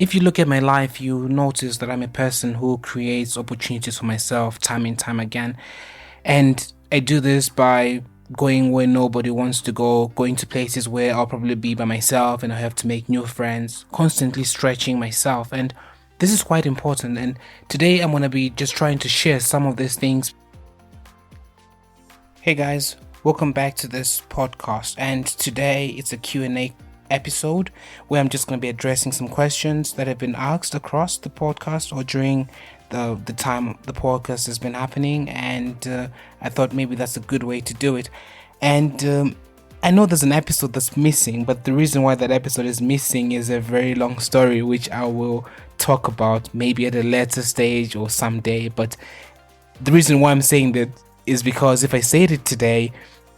If you look at my life, you notice that I'm a person who creates opportunities for myself time and time again. And I do this by going where nobody wants to go, going to places where I'll probably be by myself and I have to make new friends, constantly stretching myself. And this is quite important. And today I'm going to be just trying to share some of these things. Hey guys, welcome back to this podcast. And today it's a Q&A episode where I'm just going to be addressing some questions that have been asked across the podcast or during the time the podcast has been happening, and I thought maybe that's a good way to do it. And I know there's an episode that's missing, but the reason why that episode is missing is a very long story which I will talk about maybe at a later stage or someday. But the reason why I'm saying that is because if I said it today,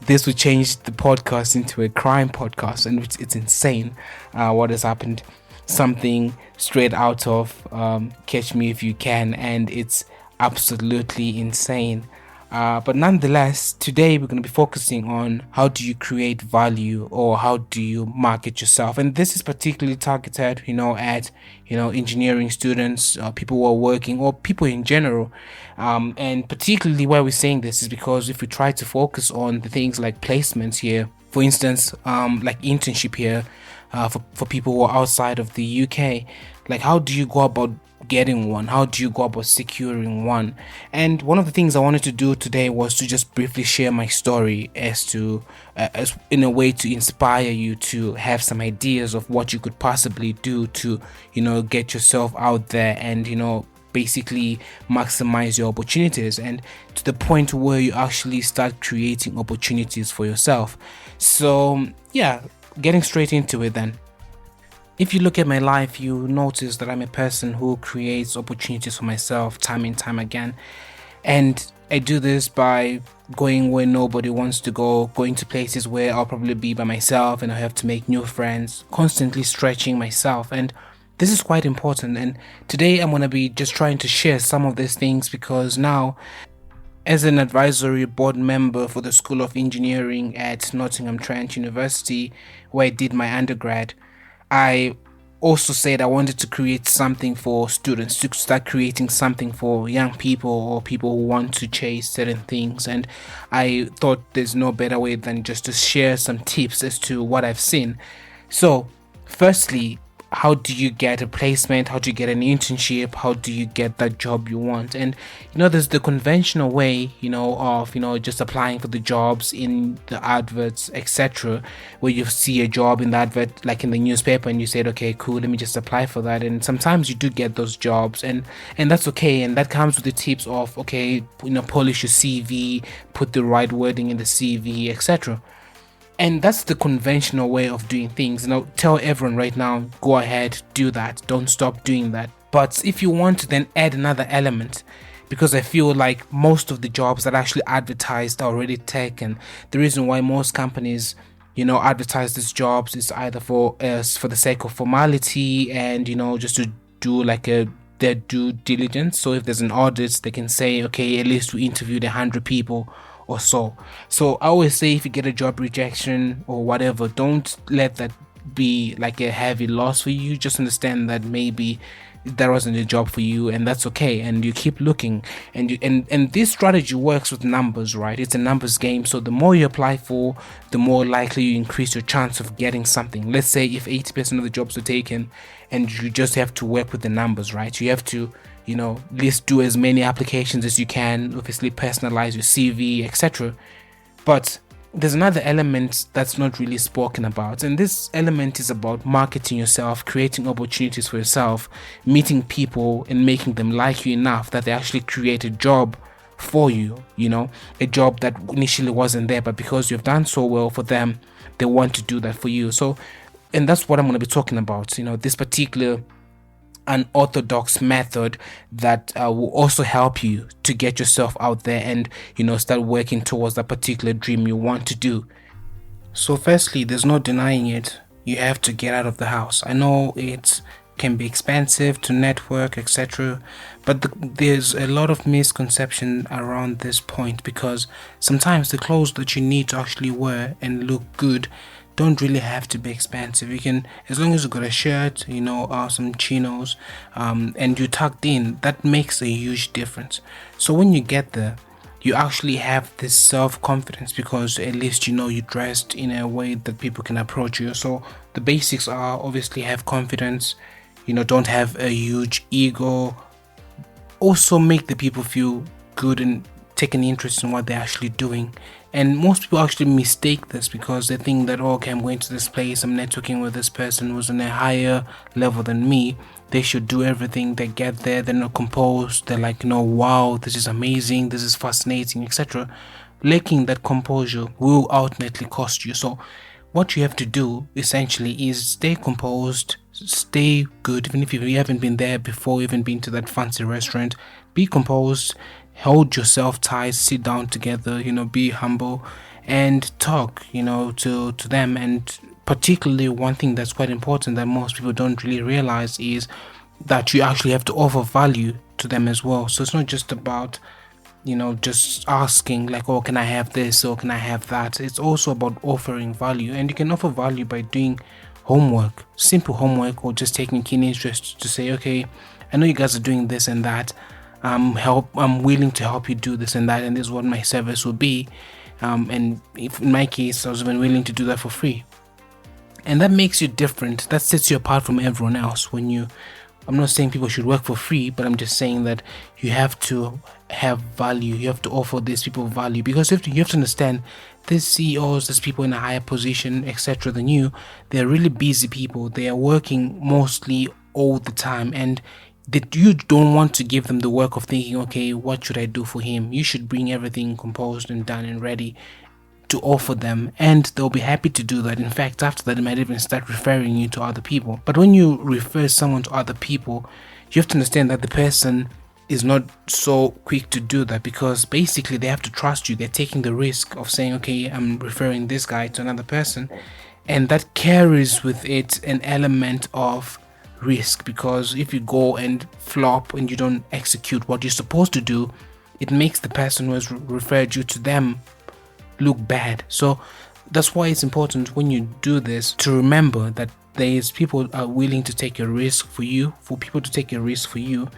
this would change the podcast into a crime podcast, and it's insane what has happened. Something straight out of Catch Me If You Can, and it's absolutely insane. But nonetheless, today we're going to be focusing on how do you create value or how do you market yourself. And this is particularly targeted, at, engineering students, people who are working, or people in general. And particularly why we're saying this is because if we try to focus on the things like placements here, for instance, like internship here, for people who are outside of the UK, like how do you go about getting one? How do you go about securing one? And one of the things I wanted to do today was to just briefly share my story as in a way to inspire you to have some ideas of what you could possibly do to, get yourself out there and, basically maximize your opportunities, and to the point where you actually start creating opportunities for yourself. So yeah, getting straight into it then. If you look at my life, you notice that I'm a person who creates opportunities for myself time and time again. And I do this by going where nobody wants to go, going to places where I'll probably be by myself and I have to make new friends, constantly stretching myself. And this is quite important. And today I'm going to be just trying to share some of these things because now, as an advisory board member for the School of Engineering at Nottingham Trent University, where I did my undergrad, I also said I wanted to create something for students, to start creating something for young people or people who want to chase certain things. And I thought there's no better way than just to share some tips as to what I've seen. So, firstly, how do you get a placement? How do you get an internship? How do you get that job you want? And there's the conventional way, of just applying for the jobs in the adverts, etc., where you see a job in the advert, like in the newspaper, and you said, okay, cool, let me just apply for that. And sometimes you do get those jobs, and that's okay. And that comes with the tips of, okay, polish your CV, put the right wording in the CV, etc. And that's the conventional way of doing things. And I'll tell everyone right now, go ahead, do that. Don't stop doing that. But if you want to then add another element, because I feel like most of the jobs that are actually advertised are already taken. The reason why most companies, advertise these jobs is either for the sake of formality and, just to do like their due diligence. So if there's an audit, they can say, okay, at least we interviewed 100 people or so. So I always say, if you get a job rejection or whatever, don't let that be like a heavy loss for you. Just understand that maybe that wasn't a job for you, and that's okay, and you keep looking. And this strategy works with numbers, right? It's a numbers game. So the more you apply for, the more likely you increase your chance of getting something. Let's say if 80% of the jobs are taken, and you just have to work with the numbers, right? You have to at least do as many applications as you can, obviously personalize your CV, etc. But there's another element that's not really spoken about, and this element is about marketing yourself, creating opportunities for yourself, meeting people and making them like you enough that they actually create a job for you, a job that initially wasn't there, but because you've done so well for them, they want to do that for you. So, and that's what I'm going to be talking about, this particular unorthodox method that will also help you to get yourself out there and start working towards that particular dream you want to do. So firstly, there's no denying it, you have to get out of the house. I know it can be expensive to network, etc., but there's a lot of misconception around this point, because sometimes the clothes that you need to actually wear and look good don't really have to be expensive. You can, as long as you got a shirt, some chinos, and you tucked in, that makes a huge difference. So when you get there, you actually have this self-confidence because at least you dressed in a way that people can approach you. So the basics are obviously have confidence, don't have a huge ego, also make the people feel good and take an interest in what they're actually doing. And most people actually mistake this because they think that, oh, okay, I'm going to this place, I'm networking with this person who's on a higher level than me, they should do everything. They get there, they're not composed, they're like, wow, this is amazing, this is fascinating, etc. Lacking that composure will ultimately cost you. So what you have to do essentially is stay composed, stay good, even if you haven't been there before, you haven't been to that fancy restaurant. Be composed, hold yourself tight, sit down together, be humble and talk, to them. And particularly one thing that's quite important that most people don't really realize is that you actually have to offer value to them as well. So it's not just about just asking like, oh, can I have this or can I have that? It's also about offering value, and you can offer value by doing homework, simple homework, or just taking keen interest to say, okay, I know you guys are doing this and that. I'm willing to help you do this and that, and this is what my service will be. And if in my case, I was even willing to do that for free. And that makes you different. That sets you apart from everyone else. I'm not saying people should work for free, but I'm just saying that you have to have value. You have to offer these people value, because you have to understand these CEOs, these people in a higher position, etc. than you, they're really busy people. They are working mostly all the time, and that you don't want to give them the work of thinking, okay, what should I do for him? You should bring everything composed and done and ready to offer them, and they'll be happy to do that. In fact, after that, they might even start referring you to other people. But when you refer someone to other people, you have to understand that the person is not so quick to do that, because basically they have to trust you. They're taking the risk of saying, okay, I'm referring this guy to another person, and that carries with it an element of risk, because if you go and flop and you don't execute what you're supposed to do, it makes the person who has referred you to them look bad. So that's why it's important when you do this to remember that there's people are willing to take a risk for you. For people to take a risk for you,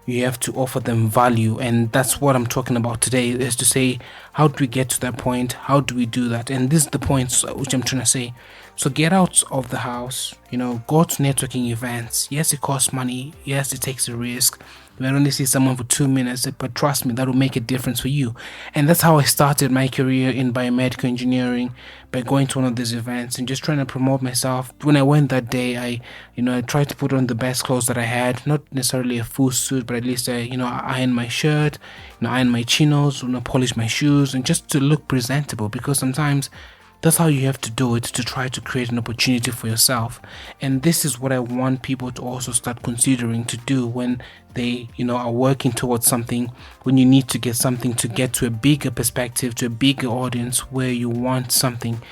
you have to offer them value. And that's what I'm talking about today, is to say, how do we get to that point? How do we do that? And this is the points which I'm trying to say. So get out of the house, go to networking events. Yes, it costs money. Yes, it takes a risk. You might only see someone for 2 minutes, but trust me, that will make a difference for you. And that's how I started my career in biomedical engineering, by going to one of these events and just trying to promote myself. When I went that day, I tried to put on the best clothes that I had, not necessarily a full suit, but at least I ironed my shirt, ironed my chinos, polish my shoes, and just to look presentable, because sometimes that's how you have to do it, to try to create an opportunity for yourself. And this is what I want people to also start considering to do when they are working towards something. When you need to get something to get to a bigger perspective, to a bigger audience where you want something,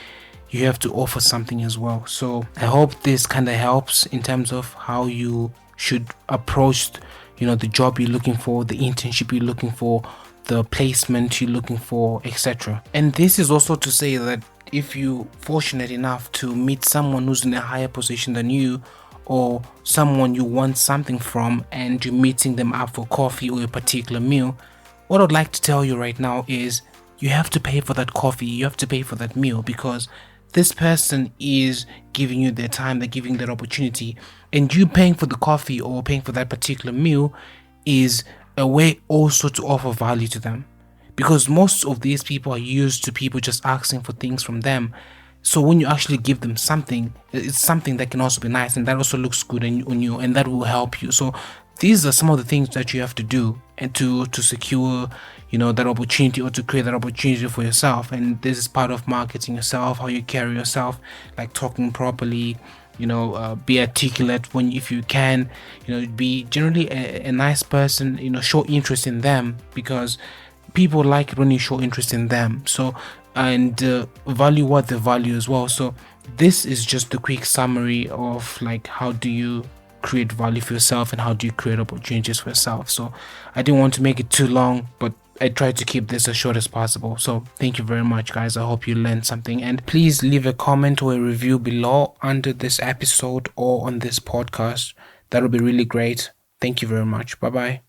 you have to offer something as well. So I hope this kind of helps in terms of how you should approach the job you're looking for, the internship you're looking for, the placement you're looking for, etc. And this is also to say that if you're fortunate enough to meet someone who's in a higher position than you, or someone you want something from, and you're meeting them up for coffee or a particular meal, what I'd like to tell you right now is you have to pay for that coffee, you have to pay for that meal, because this person is giving you their time, they're giving that opportunity, and you paying for the coffee or paying for that particular meal is a way also to offer value to them. Because most of these people are used to people just asking for things from them. So when you actually give them something, it's something that can also be nice, and that also looks good on you, and that will help you. So these are some of the things that you have to do, and to secure that opportunity, or to create that opportunity for yourself. And this is part of marketing yourself, how you carry yourself, like talking properly, be articulate if you can, be generally a nice person, show interest in them, because people like it when you show interest in them. So, and value what they value as well. So this is just a quick summary of like, how do you create value for yourself and how do you create opportunities for yourself. So I didn't want to make it too long, but I tried to keep this as short as possible. So thank you very much, guys. I hope you learned something. And please leave a comment or a review below under this episode or on this podcast. That would be really great. Thank you very much. Bye bye.